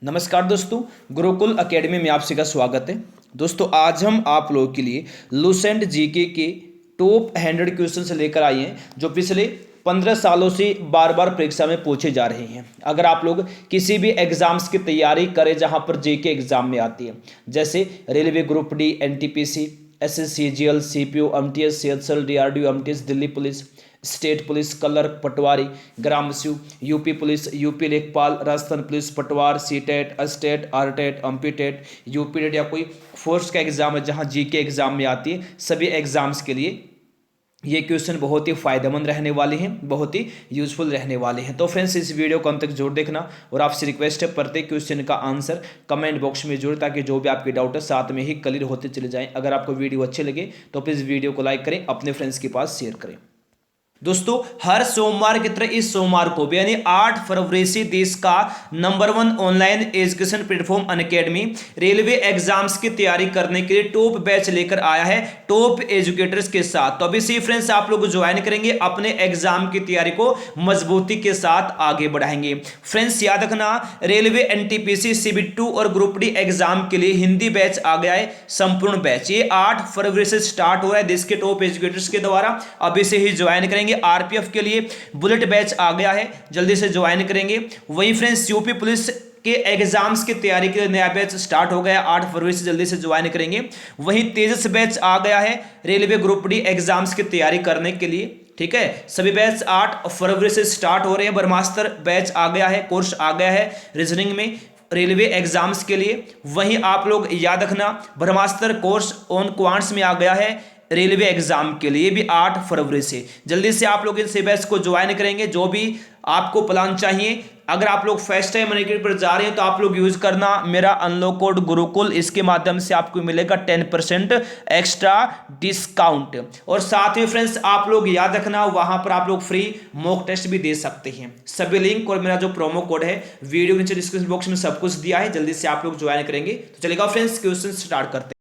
नमस्कार दोस्तों, गुरुकुल एकेडमी में आप सभी का स्वागत है। दोस्तों आज हम आप लोगों के लिए लूसेंट जीके के टॉप 100 क्वेश्चन लेकर आए हैं जो पिछले 15 सालों से बार बार परीक्षा में पूछे जा रहे हैं। अगर आप लोग किसी भी एग्जाम्स की तैयारी करें जहां पर जीके एग्जाम में आती है, जैसे railway group D, NTPC, SSC CGL, CPO, MTS, CHSL, DRDO, MTS, Delhi police, state police, clerk, Patwari, ग्रामस्यू, UP police, UP Lekhpal, Rajasthan police, Patwar, CTET, अस्टेट, आरटेट, एमपीटेट, यूपीटेट या कोई फोर्स का एग्जाम है जहां जीके एग्जाम में आती है, सभी एग्जाम्स के लिए ये क्वेश्चन बहुत ही फायदेमंद रहने वाले हैं, बहुत ही यूजफुल रहने वाले हैं। तो फ्रेंड्स इस वीडियो को अंत तक जरूर देखना और आपसे रिक्वेस्ट है प्रत्येक क्वेश्चन का आंसर कमेंट बॉक्स में जरूर, ताकि जो भी आपके डाउट है साथ में ही क्लियर होते चले जाएं। अगर आपको वीडियो अच्छे लगे तो प्लीज़ वीडियो को लाइक करें, अपने फ्रेंड्स के पास शेयर करें। दोस्तों हर सोमवार की तरह इस सोमवार को भी यानी 8 फरवरी से देश का number 1 online education platform Unacademy railway exams की तैयारी करने के लिए टॉप बैच लेकर आया है टॉप एजुकेटर्स के साथ। तो अभी से फ्रेंड्स आप लोग ज्वाइन करेंगे, अपने एग्जाम की तैयारी को मजबूती के साथ आगे बढ़ाएंगे। फ्रेंड्स याद रखना, रेलवे एनटीपीसी, सीबीटी और ग्रुप डी एग्जाम के लिए हिंदी बैच आ गया है, संपूर्ण बैच। ये 8 फरवरी से स्टार्ट हो रहा है देश के टॉप एजुकेटर्स के द्वारा, अभी से ही ज्वाइन करेंगे। आरपीएफ के लिए बुलेट बैच आ गया है, जल्दी से ज्वाइन करेंगे। वहीं फ्रेंड्स यूपी पुलिस के एग्जाम्स की तैयारी के लिए नया बैच स्टार्ट हो गया 8 फरवरी से, जल्दी से ज्वाइन करेंगे। वहीं तेजस बैच आ गया है रेलवे ग्रुप डी एग्जाम्स की तैयारी करने के लिए, ठीक है। सभी बैच 8 फरवरी से स्टार्ट हो रहे हैं। ब्रह्मास्त्र बैच आ गया है, कोर्स आ गया है रीजनिंग में रेलवे एग्जाम्स के लिए। वहीं आप लोग याद रखना, ब्रह्मास्त्र कोर्स ऑन क्वांट्स में आ गया है रेलवे एग्जाम के लिए भी 8 फरवरी से। जल्दी से आप लोग इन बैच को ज्वाइन करेंगे। जो भी आपको प्लान चाहिए, अगर आप लोग फर्स्ट टाइम अनअकैडमी पर जा रहे हैं तो आप लोग यूज करना मेरा अनलॉक कोड गुरुकुल, इसके माध्यम से आपको मिलेगा 10% एक्स्ट्रा डिस्काउंट। और साथ में फ्रेंड्स आप लोग याद रखना, वहां पर आप लोग फ्री मॉक टेस्ट भी दे सकते हैं। सभी लिंक और मेरा जो प्रोमो कोड है वीडियो नीचे डिस्क्रिप्शन बॉक्स में सब कुछ दिया है, जल्दी से आप लोग ज्वाइन करेंगे तो चलेगा। फ्रेंड्स क्वेश्चन स्टार्ट करते हैं।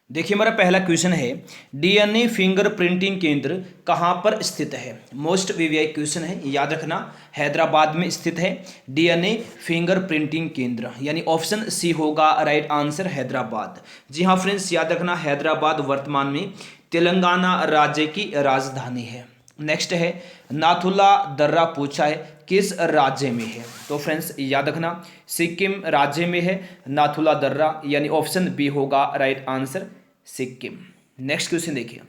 देखिए हमारा पहला क्वेश्चन है, डीएनए फिंगर प्रिंटिंग केंद्र कहाँ पर स्थित है। मोस्ट वीवीआई क्वेश्चन है, याद रखना हैदराबाद में स्थित है डीएनए फिंगर प्रिंटिंग केंद्र, यानी ऑप्शन सी होगा राइट आंसर, हैदराबाद। जी हाँ फ्रेंड्स याद रखना, हैदराबाद वर्तमान में तेलंगाना राज्य की राजधानी है। नेक्स्ट है, नाथुला दर्रा पूछा है किस राज्य में है। तो फ्रेंड्स याद रखना सिक्किम राज्य में है नाथुला दर्रा, यानी ऑप्शन बी होगा right answer, Sikkim. Next question देखिए,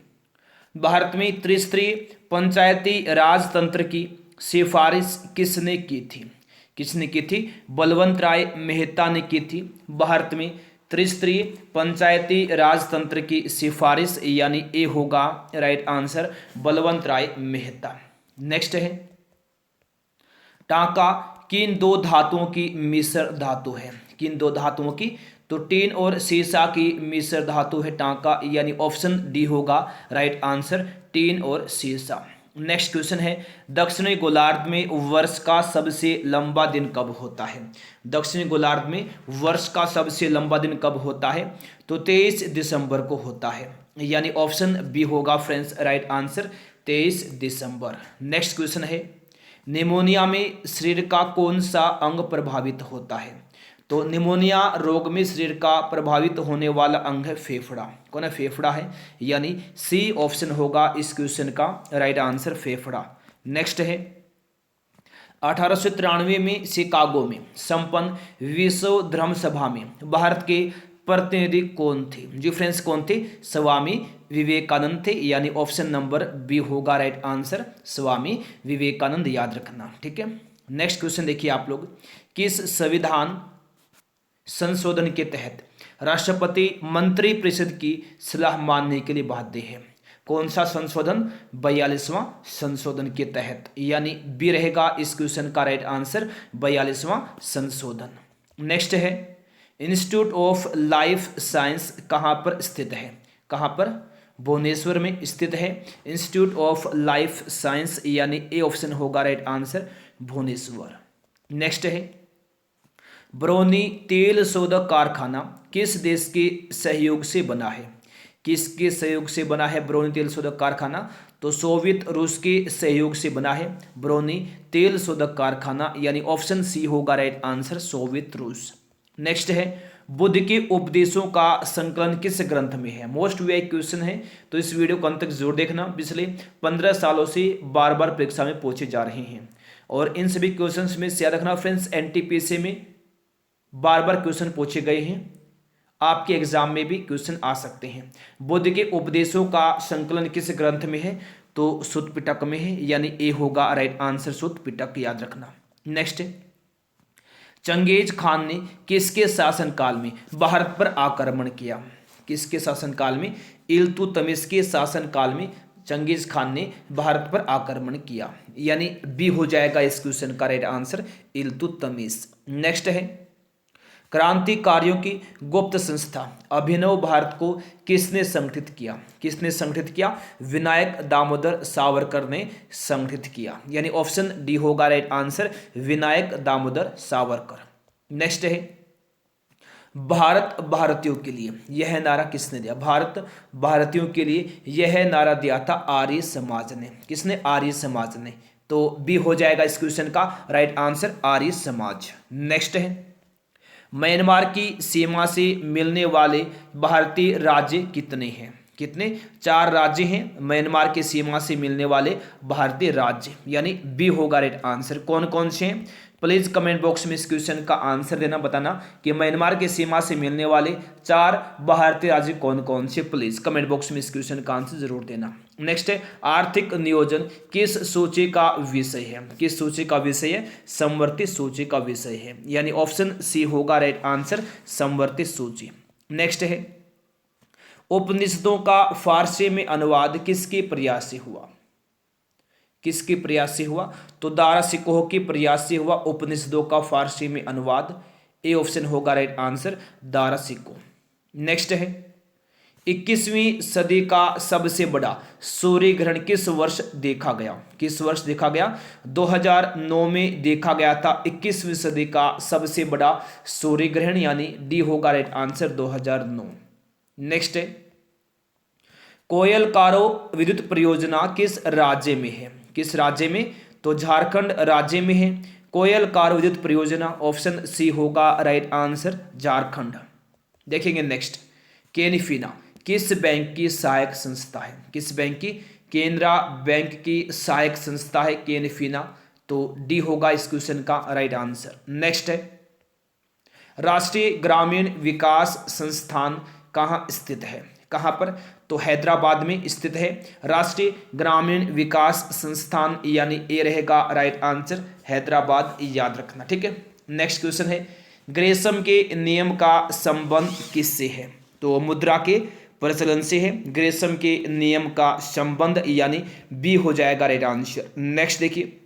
भारत में त्रिस्तरीय पंचायती राज तंत्र की सिफारिश किसने की थी। किसने की थी? बलवंत राय मेहता ने की थी। भारत में त्रिस्तरीय पंचायती राजतंत्र की सिफारिश, यानी ए होगा राइट आंसर, बलवंत राय मेहता। नेक्स्ट है, टांका किन दो धातुओं की मिश्र धातु है। किन दो धातुओं की? तो टीन और सीसा की मिश्र धातु है टांका, यानी ऑप्शन डी होगा राइट आंसर, टीन और सीसा। नेक्स्ट क्वेश्चन है, दक्षिणी गोलार्ध में वर्ष का सबसे लंबा दिन कब होता है। दक्षिणी गोलार्ध में वर्ष का सबसे लंबा दिन कब होता है। तो 23 दिसंबर को होता है, यानी ऑप्शन बी होगा फ्रेंड्स राइट आंसर, 23 दिसंबर। नेक्स्ट क्वेश्चन है, निमोनिया में शरीर का कौन सा अंग प्रभावित होता है। तो निमोनिया रोग में शरीर का प्रभावित होने वाला अंग है फेफड़ा। कौन है? फेफड़ा है, यानी सी ऑप्शन होगा इस क्वेश्चन का राइट आंसर, फेफड़ा। नेक्स्ट है, 1893 में शिकागो में संपन्न विश्व धर्म सभा में भारत के प्रतिनिधि कौन थे। जी फ्रेंड्स कौन थे? स्वामी विवेकानंद थे, यानी ऑप्शन नंबर बी होगा राइट आंसर, स्वामी विवेकानंद, याद रखना, ठीक है। नेक्स्ट क्वेश्चन देखिए आप लोग, किस संविधान संशोधन के तहत राष्ट्रपति मंत्रिपरिषद की सलाह मानने के लिए बाध्य है। कौन सा संशोधन? 42वां संशोधन के तहत, यानी बी रहेगा इस क्वेश्चन का राइट आंसर, 42वां संशोधन। नेक्स्ट है, इंस्टीट्यूट ऑफ लाइफ साइंस कहाँ पर स्थित है। कहाँ पर? भुवनेश्वर में स्थित है इंस्टीट्यूट ऑफ लाइफ साइंस, यानी ए ऑप्शन होगा राइट आंसर, भुवनेश्वर। नेक्स्ट है, बरौनी तेल शोधक कारखाना किस देश के सहयोग से बना है। किसके सहयोग से बना है ब्रोनी तेल शोधक कारखाना? तो सोवियत रूस के सहयोग से बना है ब्रोनी तेल शोधक कारखाना, यानी ऑप्शन सी होगा राइट आंसर, सोवियत रूस। नेक्स्ट है, बुद्ध के उपदेशों का संकलन किस ग्रंथ में है? मोस्ट वीआई क्वेश्चन है, तो इस वीडियो को अंत तक जरूर देखना। पिछले 15 सालों से बार बार परीक्षा में पूछे जा रहे हैं और इन सभी क्वेश्चंस में याद रखना फ्रेंड्स, एनटीपीसी में बार बार क्वेश्चन पूछे गए हैं, आपके एग्जाम में भी क्वेश्चन आ सकते हैं। बुद्ध के उपदेशों का संकलन किस ग्रंथ में है? तो सुत्त पिटक में है, यानी ए होगा राइट आंसर, सुत्त पिटक, याद रखना। नेक्स्ट, चंगेज खान ने किसके शासनकाल में भारत पर आक्रमण किया? किसके शासनकाल में? इल्तुतमिश के शासनकाल में चंगेज खान ने भारत पर आक्रमण किया, यानी बी हो जाएगा इस क्वेश्चन का राइट आंसर, इल्तुतमिश। नेक्स्ट है, क्रांतिकारियों की गुप्त संस्था अभिनव भारत को किसने संगठित किया? किसने संगठित किया? विनायक दामोदर सावरकर ने संगठित किया, यानी ऑप्शन डी होगा right answer, Vinayak Damodar Savarkar. Next है, भारत भारतीयों के लिए यह नारा किसने दिया? भारत भारतीयों के लिए यह नारा दिया था आर्य समाज ने। किसने? आर्य समाज ने, तो बी हो जाएगा इस क्वेश्चन का right answer, Arya Samaj. Next है, म्यांमार की सीमा से मिलने वाले भारतीय राज्य कितने हैं? कितने? 4 राज्य हैं म्यांमार की सीमा से मिलने वाले भारतीय राज्य, यानी बी होगा राइट आंसर। कौन कौन से हैं? प्लीज कमेंट बॉक्स में इस क्वेश्चन का आंसर देना, बताना कि म्यांमार की सीमा से मिलने वाले 4 भारतीय राज्य कौन कौन से, प्लीज कमेंट बॉक्स में इस क्वेश्चन का आंसर जरूर देना। नेक्स्ट है, आर्थिक नियोजन किस सूची का विषय है? किस सूची का विषय है? समवर्ती सूची का विषय है, यानी ऑप्शन सी होगा राइट आंसर, समवर्ती सूची। नेक्स्ट है, उपनिषदों का फारसी में अनुवाद किसके प्रयास से हुआ? किसके प्रयास से हुआ? तो दारा सिकोह के प्रयास से हुआ उपनिषदों का फारसी में अनुवाद, ए ऑप्शन होगा right answer, Dara Shikoh. Next है, 21वीं सदी का सबसे बड़ा सूर्य ग्रहण किस वर्ष देखा गया? किस वर्ष देखा गया? 2009 में देखा गया था 21वीं सदी का सबसे बड़ा सूर्य ग्रहण, यानी डी होगा राइट आंसर, 2009। नेक्स्ट है, कोयलकारो विद्युत परियोजना किस राज्य में है? किस राज्य में? तो झारखंड राज्य में है कोयलकारो विद्युत परियोजना, ऑप्शन सी होगा राइट आंसर, झारखंड। देखेंगे नेक्स्ट, केनिफिना किस बैंक की सहायक संस्था है? किस बैंक की? केनरा बैंक की सहायक संस्था है केनिफिना, तो डी होगा इस क्वेश्चन का राइट आंसर। नेक्स्ट है, राष्ट्रीय ग्रामीण विकास संस्थान कहाँ स्थित है? कहाँ पर? तो हैदराबाद में स्थित है राष्ट्रीय ग्रामीण विकास संस्थान, यानी ए रहेगा राइट आंसर, हैदराबाद, याद रखना। ठीक है। नेक्स्ट क्वेश्चन है, ग्रेशम के नियम का संबंध किससे है? तो मुद्रा के प्रचलन से है ग्रेशम के नियम का संबंध, यानी बी हो जाएगा राइट आंसर। नेक्स्ट देखिए,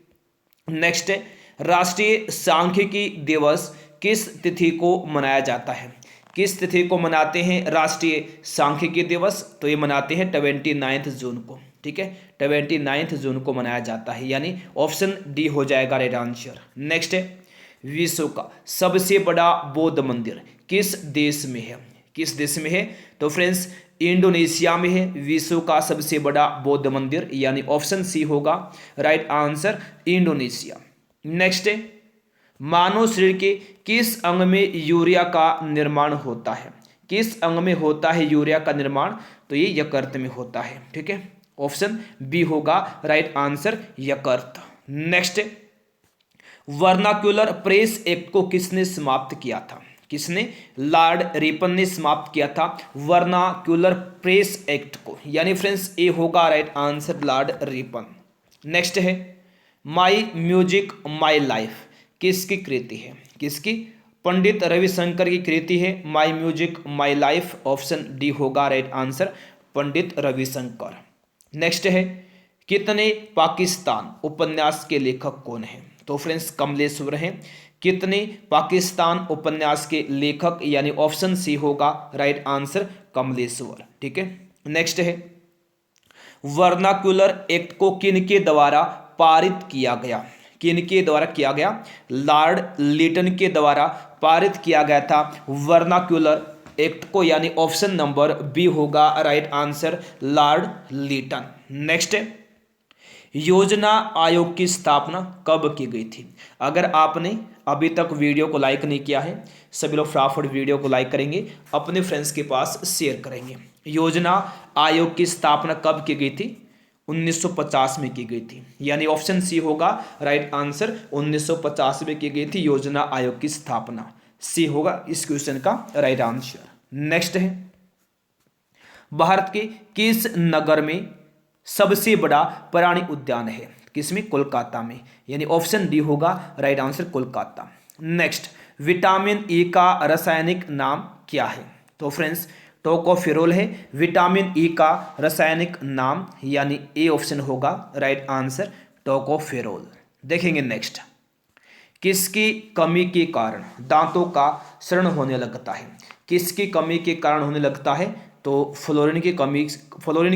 नेक्स्ट है, राष्ट्रीय सांख्यिकी दिवस किस तिथि को मनाया जाता है? किस तिथि को मनाते हैं राष्ट्रीय सांख्यिकी दिवस? तो ये मनाते हैं 29 जून को। ठीक है, 29 जून को मनाया जाता है, यानी ऑप्शन डी हो जाएगा राइट आंसर। नेक्स्ट है, विश्व का सबसे बड़ा बौद्ध मंदिर किस देश में है? किस देश में है? तो फ्रेंड्स इंडोनेशिया में है विश्व का सबसे बड़ा बौद्ध मंदिर, यानी ऑप्शन सी होगा राइट आंसर, इंडोनेशिया। नेक्स्ट है, मानव शरीर के किस अंग में यूरिया का निर्माण होता है? किस अंग में होता है यूरिया का निर्माण? तो ये यकृत में होता है। ठीक है, ऑप्शन बी होगा राइट आंसर, यकृत। नेक्स्ट, वर्नाक्यूलर प्रेस एक्ट को किसने समाप्त किया था? किसने? लॉर्ड रिपन ने समाप्त किया था वर्नाक्यूलर प्रेस एक्ट को, यानी फ्रेंड्स ए होगा right answer, Lord Ripon. Next है, माई म्यूजिक माई लाइफ किसकी कृति है? किसकी? पंडित रविशंकर की कृति है my music my life, option D होगा right answer, Pandit Ravi Shankar. Next है, कितने पाकिस्तान उपन्यास के लेखक कौन है? तो फ्रेंड्स कमलेश्वर हैं। कितने पाकिस्तान उपन्यास के लेखक, यानी ऑप्शन सी होगा राइट आंसर, कमलेश्वर। ठीक है। नेक्स्ट है, वर्नाक्यूलर एक्ट को किनके द्वारा पारित किया गया? किनके द्वारा किया गया? लॉर्ड लिटन के द्वारा पारित किया गया था वर्नाक्यूलर एक्ट को, यानी ऑप्शन नंबर बी होगा right answer Lord Lytton. Next है, योजना आयोग की स्थापना कब की गई थी? अगर आपने अभी तक वीडियो को लाइक नहीं किया है, सभी लोग फटाफट वीडियो को लाइक करेंगे, अपने फ्रेंड्स के पास शेयर करेंगे। योजना आयोग की स्थापना कब की गई थी? 1950 में की गई थी, यानी ऑप्शन सी होगा राइट आंसर। 1950 में की गई थी योजना आयोग की स्थापना, सी होगा इस क्वेश्चन का राइट आंसर। नेक्स्ट है, भारत के किस नगर में सबसे बड़ा प्राणी उद्यान है? किसमें? कोलकाता में, यानी ऑप्शन डी होगा right answer Kolkata. Next, vitamin E का रासायनिक नाम क्या है? तो फ्रेंड्स टोकोफेरोल है विटामिन ई का रासायनिक नाम, यानी ए ऑप्शन होगा राइट आंसर टोकोफेरोल। देखेंगे नेक्स्ट, किसकी कमी के कारण दांतों का क्षरण होने लगता है? किसकी कमी के कारण होने लगता है? तो फ्लोरीन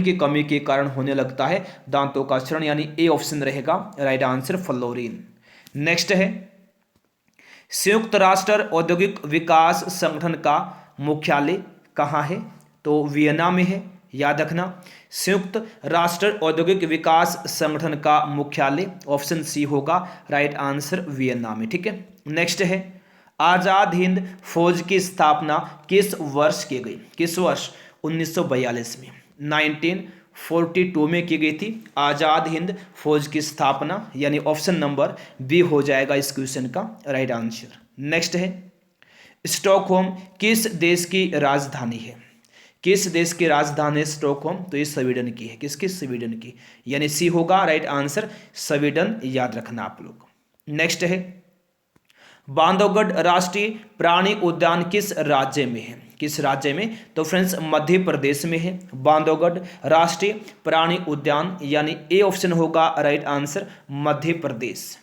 की कमी के कारण होने लगता है दांतों का क्षरण, यानी ए ऑप्शन रहेगा राइट आंसर फ्लोरीन। नेक्स्ट है, संयुक्त राष्ट्र औद्योगिक विकास संगठन का मुख्यालय कहाँ है? तो वियना में है, याद रखना। संयुक्त राष्ट्र औद्योगिक विकास संगठन का मुख्यालय ऑप्शन सी होगा राइट आंसर वियना में, ठीक है। नेक्स्ट है, आजाद हिंद फौज की स्थापना किस वर्ष की गई? किस वर्ष? 1942 में, 1942 में की गई थी आजाद हिंद फौज की स्थापना, यानी ऑप्शन नंबर बी हो जाएगा इस क्वेश्चन का राइट आंसर। नेक्स्ट है, स्टॉकहोम किस देश की राजधानी है? किस देश की राजधानी है स्टॉकहोम? तो ये स्वीडन की है। किसकी? स्वीडन की, यानी सी होगा राइट आंसर स्वीडन, याद रखना आप लोग। नेक्स्ट है, बांधवगढ़ राष्ट्रीय प्राणी उद्यान किस राज्य में है? किस राज्य में? तो फ्रेंड्स मध्य प्रदेश में है बांधवगढ़ राष्ट्रीय प्राणी उद्यान, यानी ए ऑप्शन होगा right answer Madhya Pradesh.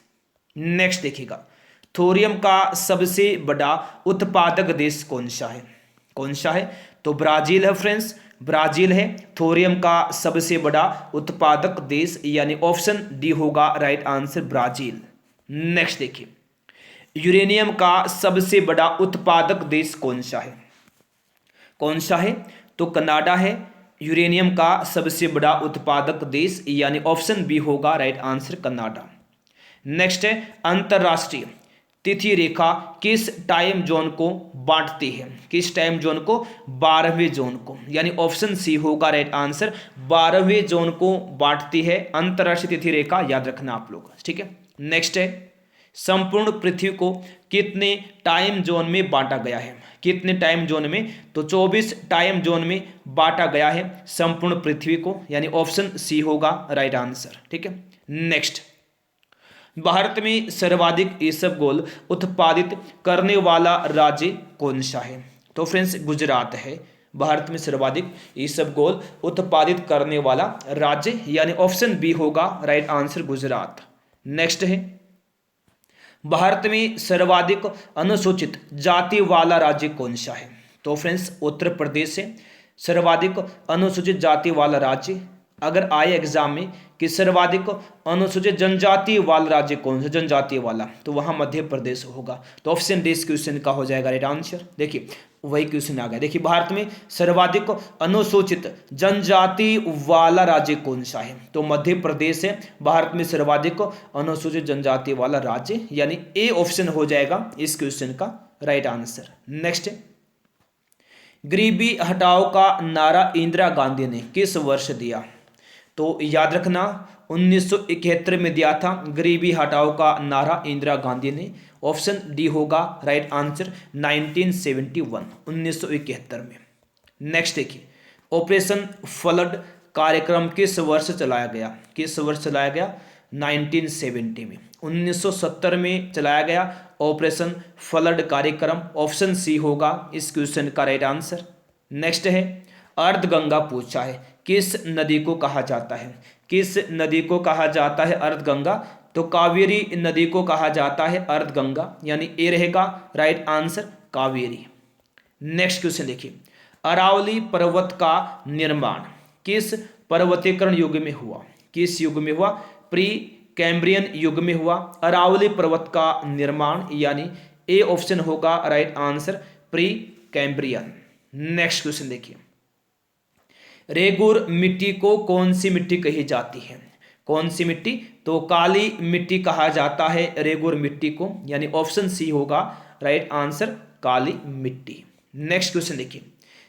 Next देखिएगा, थोरियम का सबसे बड़ा उत्पादक देश कौन सा है? कौन सा है? तो ब्राजील है फ्रेंड्स, ब्राजील है थोरियम का सबसे बड़ा उत्पादक देश, यानी ऑप्शन डी होगा राइट आंसर ब्राजील। नेक्स्ट देखिए, यूरेनियम का सबसे बड़ा उत्पादक देश कौन सा है? कौन सा है? तो कनाडा है यूरेनियम का सबसे बड़ा उत्पादक देश, यानी ऑप्शन बी होगा राइट आंसर कनाडा। नेक्स्ट है, अंतरराष्ट्रीय तिथि रेखा किस टाइम जोन को बांटती है? किस टाइम जोन को? 12वें जोन को, यानी ऑप्शन सी होगा राइट आंसर 12वें जोन को बांटती है अंतरराष्ट्रीय तिथि रेखा, याद रखना आप लोग, ठीक है। नेक्स्ट है, संपूर्ण पृथ्वी को कितने टाइम जोन में बांटा गया है? कितने टाइम जोन में? तो 24 टाइम जोन में बांटा गया है संपूर्ण पृथ्वी को, यानी ऑप्शन सी होगा राइट आंसर, ठीक है। नेक्स्ट, भारत में सर्वाधिक इसबगोल उत्पादित करने वाला राज्य कौन सा है? तो फ्रेंड्स गुजरात है भारत में सर्वाधिक इसबगोल उत्पादित करने वाला राज्य, यानी ऑप्शन बी होगा राइट आंसर गुजरात। नेक्स्ट है, भारत में सर्वाधिक अनुसूचित जाति वाला राज्य कौन सा है? तो फ्रेंड्स उत्तर प्रदेश है सर्वाधिक अनुसूचित जाति वाला राज्य। अगर आए एग्जाम में कि सर्वाधिक अनुसूचित जनजाति वाला राज्य कौन सा, जनजाति वाला, तो वहां मध्य प्रदेश होगा। तो ऑप्शन डी इस क्वेश्चन का हो जाएगा राइट आंसर। देखिए वही क्वेश्चन आ गया। देखिए भारत में सर्वाधिक अनुसूचित जनजाति वाला राज्य कौन सा है? तो मध्य प्रदेश है भारत में सर्वाधिक अनुसूचित जनजाति वाला राज्य, यानी ए ऑप्शन हो जाएगा इस क्वेश्चन का राइट आंसर। नेक्स्ट, गरीबी हटाओ का नारा इंदिरा गांधी ने किस वर्ष दिया? तो याद रखना 1971 में दिया था गरीबी हटाओ का नारा इंदिरा गांधी ने, ऑप्शन डी होगा राइट आंसर 1971, 1971 में। नेक्स्ट देखिए, ऑपरेशन फ्लड कार्यक्रम किस वर्ष चलाया गया? किस वर्ष चलाया गया? 1970 में, 1970 में चलाया गया ऑपरेशन फ्लड कार्यक्रम, ऑप्शन सी होगा इस क्वेश्चन का राइट आंसर। नेक्स्ट है, अर्धगंगा पूछा है किस नदी को कहा जाता है? किस नदी को कहा जाता है अर्धगंगा? तो कावेरी नदी को कहा जाता है अर्धगंगा, यानी ए रहेगा right answer Kaveri. Next question देखिए, अरावली पर्वत का निर्माण किस पर्वतीकरण युग में हुआ? किस युग में हुआ? प्री कैम्ब्रियन युग में हुआ अरावली पर्वत का निर्माण, यानी ए ऑप्शन होगा right answer pre Cambrian. Next question देखिए, रेगुर मिट्टी को कौन सी मिट्टी कही जाती है? कौन सी मिट्टी? तो काली मिट्टी कहा जाता है रेगुर मिट्टी को, यानी ऑप्शन सी होगा राइट आंसर, काली मिट्टी। नेक्स्ट क्वेश्चन देखिए,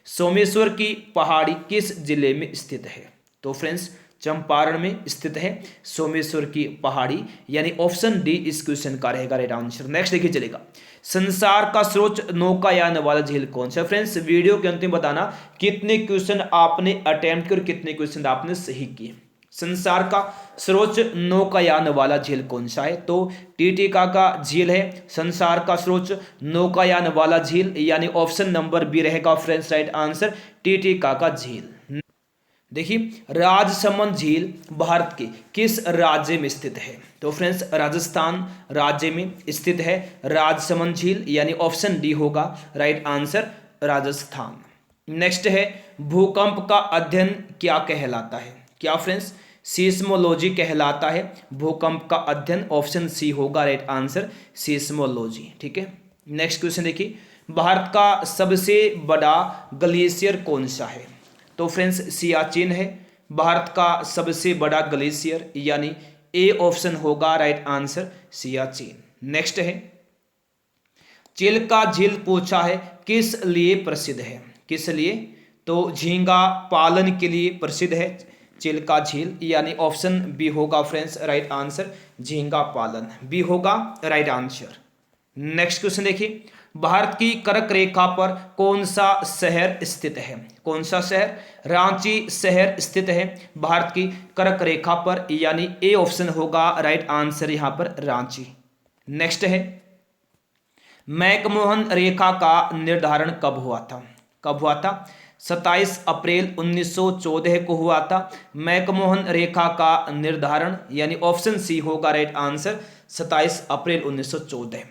सोमेश्वर की पहाड़ी किस जिले में स्थित है? तो फ्रेंड्स चंपारण में स्थित है सोमेश्वर की पहाड़ी, यानी ऑप्शन डी इस क्वेश्चन का रहेगा राइट आंसर। नेक्स्ट देखिए चलेगा, संसार का सर्वोच्च नौकायान वाला झील कौन सा? फ्रेंड्स वीडियो के अंत में बताना कितने क्वेश्चन आपने अटेम्प्ट कर, कितने क्वेश्चन आपने सही किए। संसार का सर्वोच्च नौकायान वाला झील कौन सा है? तो टीटिका का झील है संसार का सर्वोच्च नौकायान वाला झील, यानी ऑप्शन नंबर बी रहेगा फ्रेंड्स राइट आंसर, टीटिका का झील। देखिए, राजसमंद झील भारत के किस राज्य में स्थित है? तो फ्रेंड्स राजस्थान राज्य में स्थित है राजसमंद झील, यानी ऑप्शन डी होगा राइट आंसर, राजस्थान। नेक्स्ट है, भूकंप का अध्ययन क्या कहलाता है? क्या फ्रेंड्स? सीस्मोलॉजी कहलाता है भूकंप का अध्ययन, ऑप्शन सी होगा राइट आंसर, सीस्मोलॉजी। ठीक है, नेक्स्ट क्वेश्चन देखिए, भारत का सबसे बड़ा ग्लेशियर कौन सा है? तो फ्रेंड्स सियाचिन है भारत का सबसे बड़ा ग्लेशियर, यानी ए ऑप्शन होगा राइट आंसर, सियाचिन। नेक्स्ट है, चिल्का झील पूछा है किस लिए प्रसिद्ध है? किस लिए? तो झींगा पालन के लिए प्रसिद्ध है चिल्का झील, यानी ऑप्शन बी होगा फ्रेंड्स राइट आंसर, झींगा पालन, बी होगा राइट आंसर। नेक्स्ट क्वेश्चन देखिए, भारत की कर्क रेखा पर कौन सा शहर स्थित है? कौन सा शहर? रांची शहर स्थित है भारत की कर्क रेखा पर, यानी ए ऑप्शन होगा राइट आंसर यहां पर, रांची। नेक्स्ट है, मैकमोहन रेखा का निर्धारण कब हुआ था? कब हुआ था? 27 अप्रैल 1914 को हुआ था मैकमोहन रेखा का निर्धारण, यानी ऑप्शन सी होगा राइट आंसर, 27 अप्रैल 1914।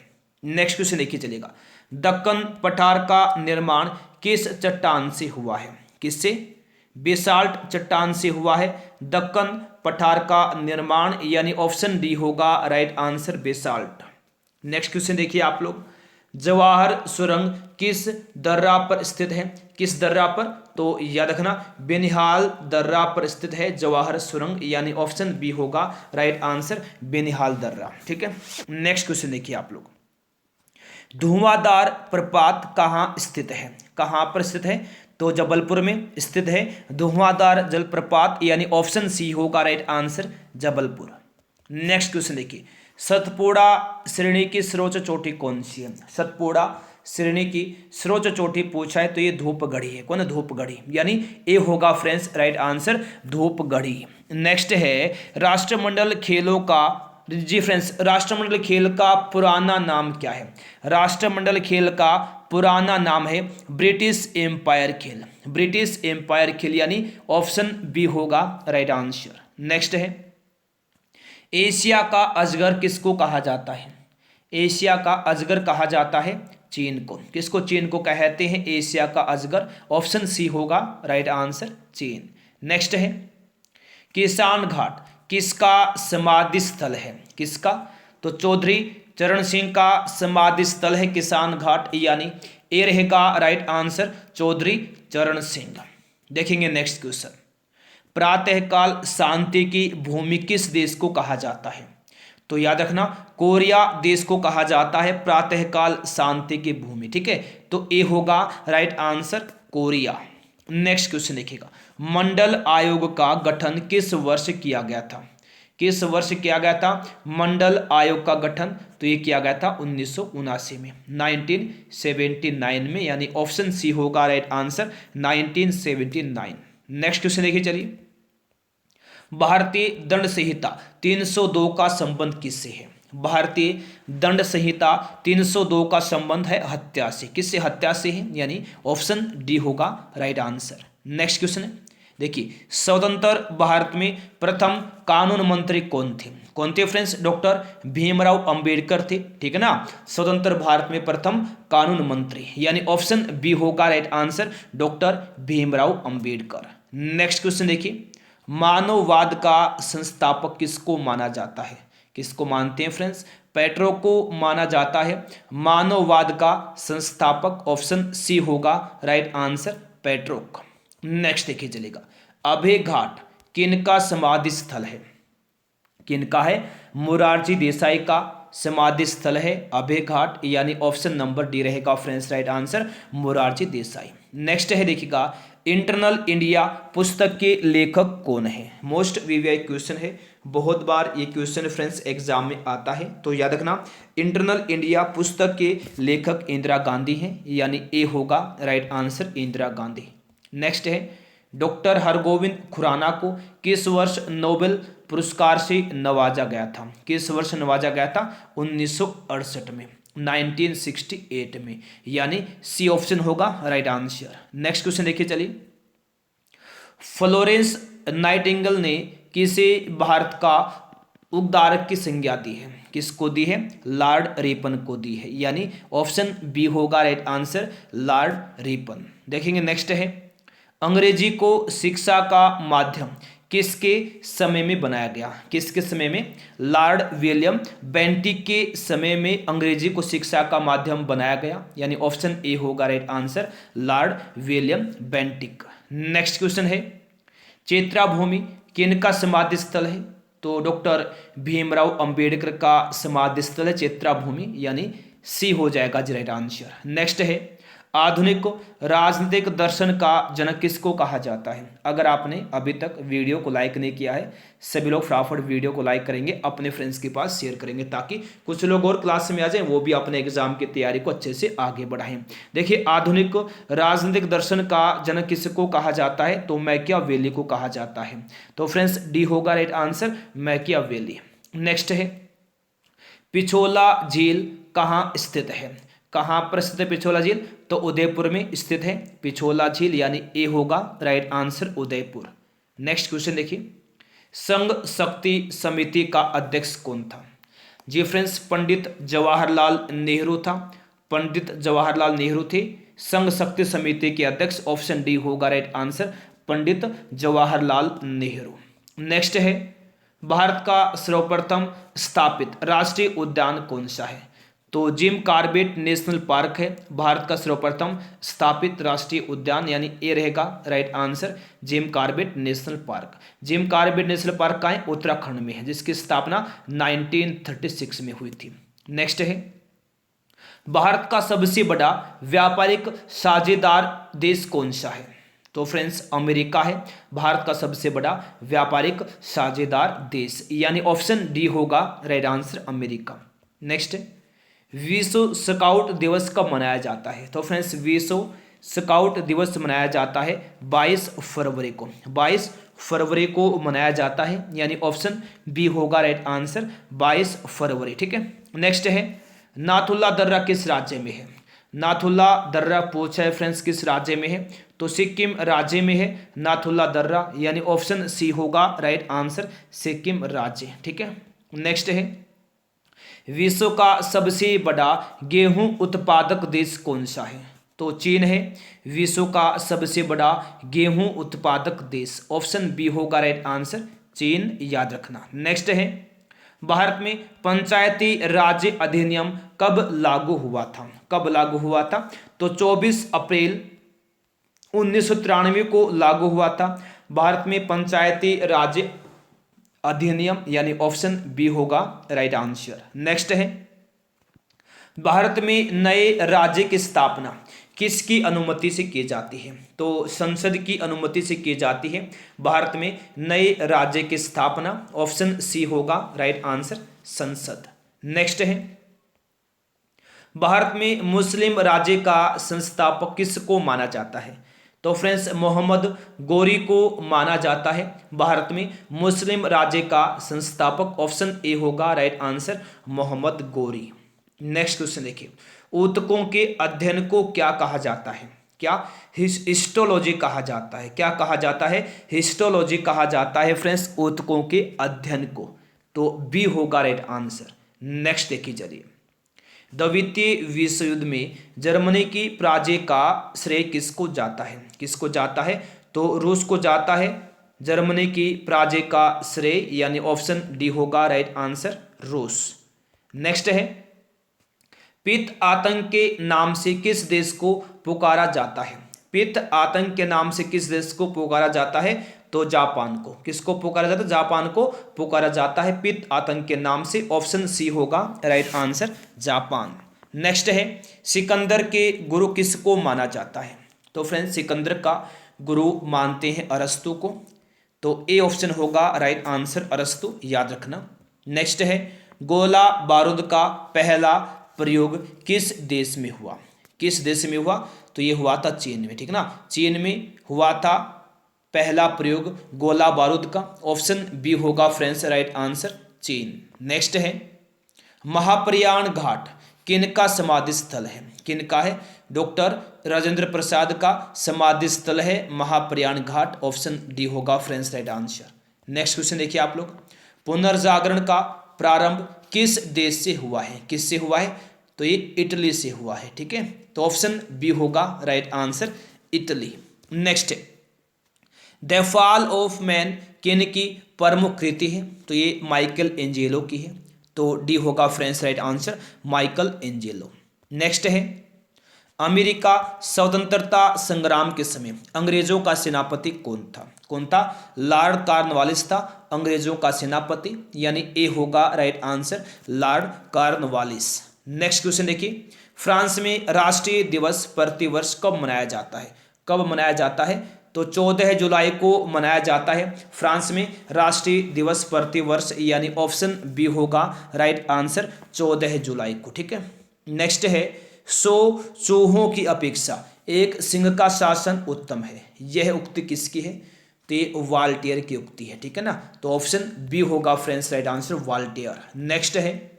नेक्स्ट क्वेश्चन देखिए चलेगा, दक्कन पठार का निर्माण किस चट्टान से हुआ है? किससे? बेसाल्ट चट्टान से हुआ है दक्कन पठार का निर्माण, यानी ऑप्शन डी होगा right answer, basalt. Next question देखिए आप लोग, जवाहर सुरंग किस दर्रा पर स्थित है? किस दर्रा पर? तो याद रखना बेनिहाल दर्रा पर स्थित है जवाहर सुरंग, यानी ऑप्शन बी होगा राइट आंसर, बेनिहाल दर्रा। ठीक है, नेक्स्ट क्वेश्चन देखिए आप लोग, धुआंधार प्रपात कहाँ स्थित है? कहाँ पर स्थित है? तो जबलपुर में स्थित है धुआंधार जलप्रपात, यानी ऑप्शन सी होगा right answer, Jabalpur. Next question देखिए, सतपुड़ा श्रेणी की सर्वोच्च चोटी कौन सी है? सतपुड़ा श्रेणी की सर्वोच्च चोटी पूछा है तो ये धूपगढ़ी है। कौन है? धूपगढ़ी, यानी ए होगा friends right answer, Dhupgarhi. Next है, राष्ट्रमंडल खेलों का, जी फ्रेंड्स राष्ट्रमंडल खेल का पुराना नाम क्या है? राष्ट्रमंडल खेल का पुराना नाम है ब्रिटिश एम्पायर खेल, ब्रिटिश एम्पायर खेल, यानी ऑप्शन बी होगा राइट आंसर। नेक्स्ट है, एशिया का अजगर किसको कहा जाता है? एशिया का अजगर कहा जाता है चीन को। किसको? चीन को कहते हैं एशिया का अजगर, ऑप्शन सी होगा राइट आंसर, चीन। नेक्स्ट है, किसान घाट किसका समाधि स्थल है? किसका? तो चौधरी चरण सिंह का समाधि स्थल है किसान घाट, यानी ए रहेगा राइट आंसर, चौधरी चरण सिंह। देखेंगे नेक्स्ट क्वेश्चन, प्रातःकाल शांति की भूमि किस देश को कहा जाता है? तो याद रखना कोरिया देश को कहा जाता है प्रातःकाल शांति की भूमि। ठीक है, तो ए होगा right answer, Korea. Next question देखिएगा, मंडल आयोग का गठन किस वर्ष किया गया था? किस वर्ष किया गया था मंडल आयोग का गठन? तो ये किया गया था 1979 में, 1979 में, यानी ऑप्शन सी होगा राइट आंसर, 1979। नेक्स्ट क्वेश्चन देखिए चलिए, भारतीय दंड संहिता 302 का संबंध किससे है? भारतीय दंड संहिता 302 का संबंध है हत्या से। किससे? हत्या से है, यानी ऑप्शन डी होगा राइट आंसर। नेक्स्ट क्वेश्चन है, देखिए स्वतंत्र भारत में प्रथम कानून मंत्री कौन थे? कौन थे फ्रेंड्स? डॉक्टर भीमराव अंबेडकर थे। ठीक है ना, स्वतंत्र भारत में प्रथम कानून मंत्री, यानी ऑप्शन बी होगा right answer, doctor Bhimrao Ambedkar. Next question देखिए, मानववाद का संस्थापक किसको माना जाता है? किसको मानते हैं फ्रेंड्स? पेट्रो को माना जाता है मानववाद का संस्थापक, ऑप्शन सी होगा राइट आंसर पेट्रोक। नेक्स्ट देखिए चलेगा, अभय घाट किनका समाधि स्थल है? किनका है? मोरारजी देसाई का समाधि स्थल है अभय घाट, यानी ऑप्शन नंबर डी रहेगा friends right answer Morarji Desai. Next है देखिएगा, इंटरनल इंडिया पुस्तक के लेखक कौन है? मोस्ट वीवीआई क्वेश्चन है, बहुत बार ये क्वेश्चन फ्रेंड्स एग्जाम में आता है, तो याद रखना इंटरनल इंडिया पुस्तक के लेखक इंदिरा गांधी हैं, यानी ए होगा right answer Indira Gandhi. Next है, डॉक्टर हरगोविंद खुराना को किस वर्ष नोबेल पुरस्कार से नवाजा गया था? किस वर्ष नवाजा गया था? 1968 में, 1968 में, यानी सी ऑप्शन होगा राइट आंसर। नेक्स्ट क्वेश्चन देखिए चलिए, फ्लोरेंस नाइटिंगेल ने किसे भारत का उद्धारक की संज्ञा दी है? किसको दी है? लॉर्ड रिपन को दी है, यानी ऑप्शन बी होगा राइट आंसर लॉर्ड रिपन। देखेंगे नेक्स्ट है, अंग्रेजी को शिक्षा का माध्यम किसके समय में बनाया गया? किसके समय में? लॉर्ड विलियम बेंटिक के समय में अंग्रेजी को शिक्षा का माध्यम बनाया गया, यानी ऑप्शन ए होगा right answer Lord William Bentinck. Next question है, चैत्रा भूमि किनका समाधि स्थल है? तो डॉक्टर भीमराव अंबेडकर का समाधि स्थल है चैत्रा भूमि, यानी सी हो जाएगा राइट आंसर। नेक्स्ट है, आधुनिक राजनीतिक दर्शन का जनक किसको कहा जाता है? अगर आपने अभी तक वीडियो को लाइक नहीं किया है, सभी लोग फटाफट वीडियो को लाइक करेंगे, अपने फ्रेंड्स के पास शेयर करेंगे, ताकि कुछ लोग और क्लास में आ जाएं, वो भी अपने एग्जाम की तैयारी को अच्छे से आगे बढ़ाएं। देखिए, आधुनिक राजनीतिक दर्शन का जनक किसको कहा जाता है? तो मैकियावेली को कहा जाता है। तो फ्रेंड्स डी होगा राइट आंसर मैकियावेली। नेक्स्ट है, पिछोला झील कहाँ स्थित है? कहाँ पर स्थित है पिछोला झील? तो उदयपुर में स्थित है पिछोला झील, यानी ए होगा right answer Udaipur. Next question देखिए, संघ शक्ति समिति का अध्यक्ष कौन था? जी फ्रेंड्स, पंडित जवाहरलाल नेहरू था, पंडित जवाहरलाल नेहरू थे संघ शक्ति समिति के अध्यक्ष, ऑप्शन डी होगा right answer Pandit Jawaharlal Nehru. Next है, भारत का सर्वप्रथम स्थापित राष्ट्रीय उद्यान कौन सा है? तो जिम कॉर्बेट नेशनल पार्क है भारत का सर्वप्रथम स्थापित राष्ट्रीय उद्यान, यानी ए रहेगा right answer Jim Corbett national park. Jim Corbett national park का है उत्तराखंड में है, जिसकी स्थापना 1936 में हुई थी। नेक्स्ट है, भारत का सबसे बड़ा व्यापारिक साझेदार देश कौन सा है? तो फ्रेंड्स अमेरिका है भारत का सबसे बड़ा व्यापारिक साझेदार देश, यानी ऑप्शन डी होगा राइट आंसर अमेरिका। नेक्स्ट, विश्व स्काउट दिवस कब मनाया जाता है? तो फ्रेंड्स विश्व स्काउट दिवस मनाया जाता है 22 फरवरी को, 22 फरवरी को मनाया जाता है, यानी ऑप्शन बी होगा राइट आंसर 22 फरवरी। ठीक है, नेक्स्ट है, नाथुल्ला दर्रा किस राज्य में है? नाथुल्ला दर्रा पूछा है फ्रेंड्स किस राज्य में है? तो सिक्किम राज्य में है नाथुल्ला दर्रा, यानी ऑप्शन सी होगा राइट आंसर सिक्किम राज्य। ठीक है, नेक्स्ट है, विश्व का सबसे बड़ा गेहूं उत्पादक देश कौन सा है? तो चीन है विश्व का सबसे बड़ा गेहूं उत्पादक देश, ऑप्शन बी होगा राइट आंसर चीन, याद रखना। नेक्स्ट है, भारत में पंचायती राज अधिनियम कब लागू हुआ था? कब लागू हुआ था? तो 24 अप्रैल 1993 को लागू हुआ था भारत में पंचायती राज अधिनियम, यानी ऑप्शन बी होगा राइट आंसर। नेक्स्ट है, भारत में नए राज्य की स्थापना किसकी अनुमति से की जाती है? तो संसद की अनुमति से की जाती है भारत में नए राज्य की स्थापना, ऑप्शन सी होगा राइट आंसर संसद। नेक्स्ट है, भारत में मुस्लिम राज्य का संस्थापक किसको माना जाता है? तो फ्रेंड्स मोहम्मद गोरी को माना जाता है भारत में मुस्लिम राज्य का संस्थापक, ऑप्शन ए होगा right answer Mohammad Ghori. Next question देखिए, ऊतकों के अध्ययन को क्या कहा जाता है? क्या? हिस्टोलॉजी कहा जाता है। क्या कहा जाता है? हिस्टोलॉजी कहा जाता है फ्रेंड्स ऊतकों के अध्ययन को, तो बी होगा राइट आंसर। नेक्स्ट देखिए चलिए, द्वितीय विश्व युद्ध में जर्मनी की पराजय का श्रेय किसको जाता है? किसको जाता है? तो रूस को जाता है जर्मनी की पराजय का श्रेय, यानी ऑप्शन डी होगा राइट आंसर रूस। नेक्स्ट है, पित्त आतंक के नाम से किस देश को पुकारा जाता है? पित्त आतंक के नाम से किस देश को पुकारा जाता है? तो जापान को। किसको पुकारा जाता है? जापान को पुकारा जाता है पित्त आतंक के नाम से। ऑप्शन सी होगा राइट आंसर, जापान। नेक्स्ट है, सिकंदर के गुरु किसको माना जाता है? तो फ्रेंड्स, सिकंदर का गुरु मानते हैं अरस्तु को, तो ए ऑप्शन होगा राइट आंसर, अरस्तु, याद रखना। नेक्स्ट है, गोला बारूद का पहला प्रयोग किस देश में हुआ? किस देश में हुआ? तो ये हुआ था चीन में, ठीक ना, चीन में हुआ था पहला प्रयोग गोला बारूद का। ऑप्शन बी होगा फ्रेंड्स राइट आंसर, चीन। नेक्स्ट है, महाप्रयाण घाट किनका समाधि स्थल है? किनका है? डॉक्टर राजेंद्र प्रसाद का समाधि स्थल है महाप्रयाण घाट। ऑप्शन डी होगा friends right answer. Next question देखिए आप लोग, पुनर्जागरण का प्रारंभ किस देश से हुआ है? किससे हुआ है? तो ये इटली से हुआ है, ठीक है, तो ऑप्शन बी होगा राइट आंसर, इटली। नेक्स्ट है, द फॉल ऑफ मैन किन की प्रमुख कृति है? तो ये माइकल एंजेलो की है, तो डी होगा friends right answer, Michael Angelo. Next है, अमेरिका स्वतंत्रता संग्राम के समय अंग्रेजों का सेनापति कौन था? कौन था? लॉर्ड कॉर्नवालिस था अंग्रेजों का सेनापति, यानी ए होगा right answer, Lord Cornwallis. Next question देखिए, फ्रांस में राष्ट्रीय दिवस प्रतिवर्ष कब मनाया जाता है? कब मनाया जाता है? तो 14 जुलाई को मनाया जाता है फ्रांस में राष्ट्रीय दिवस प्रतिवर्ष, यानी ऑप्शन बी होगा राइट आंसर, 14 जुलाई को, ठीक है। नेक्स्ट है, 100 चूहों की अपेक्षा एक सिंह का शासन उत्तम है, यह उक्ति किसकी है? तो ये वाल्टियर की उक्ति है, ठीक है ना, तो ऑप्शन बी होगा friends right answer, Waltair. Next है,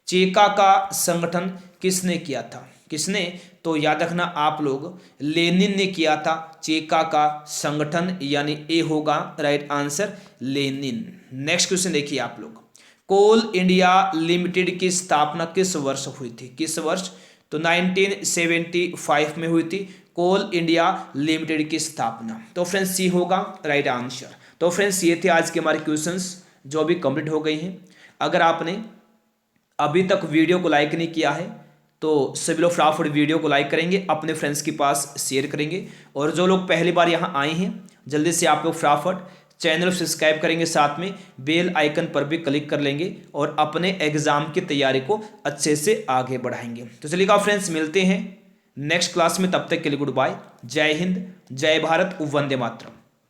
चेका का संगठन किसने किया था? किसने? तो याद रखना आप लोग, लेनिन ने किया था चेका का संगठन, यानी ए होगा right answer, Lenin. Next question देखिए आप लोग, कोल इंडिया लिमिटेड की स्थापना किस वर्ष हुई थी? किस वर्ष? तो 1975 में हुई थी कोल इंडिया लिमिटेड की स्थापना, तो फ्रेंड्स सी होगा राइट आंसर। तो फ्रेंड्स, ये थे आज के हमारे क्वेश्चंस जो अभी कंप्लीट हो गई हैं। अगर आपने अभी तक वीडियो को लाइक नहीं किया है तो सभी लोग फटाफट वीडियो को लाइक करेंगे, अपने फ्रेंड्स के पास शेयर करेंगे, और जो लोग पहली बार यहाँ आए हैं जल्दी से आप लोग फटाफट चैनल सब्सक्राइब करेंगे, साथ में बेल आइकन पर भी क्लिक कर लेंगे और अपने एग्जाम की तैयारी को अच्छे से आगे बढ़ाएंगे। तो चलिएगा फ्रेंड्स, मिलते हैं नेक्स्ट क्लास में, तब तक के लिए गुड बाय, जय हिंद, जय भारत, वंदे मातरम।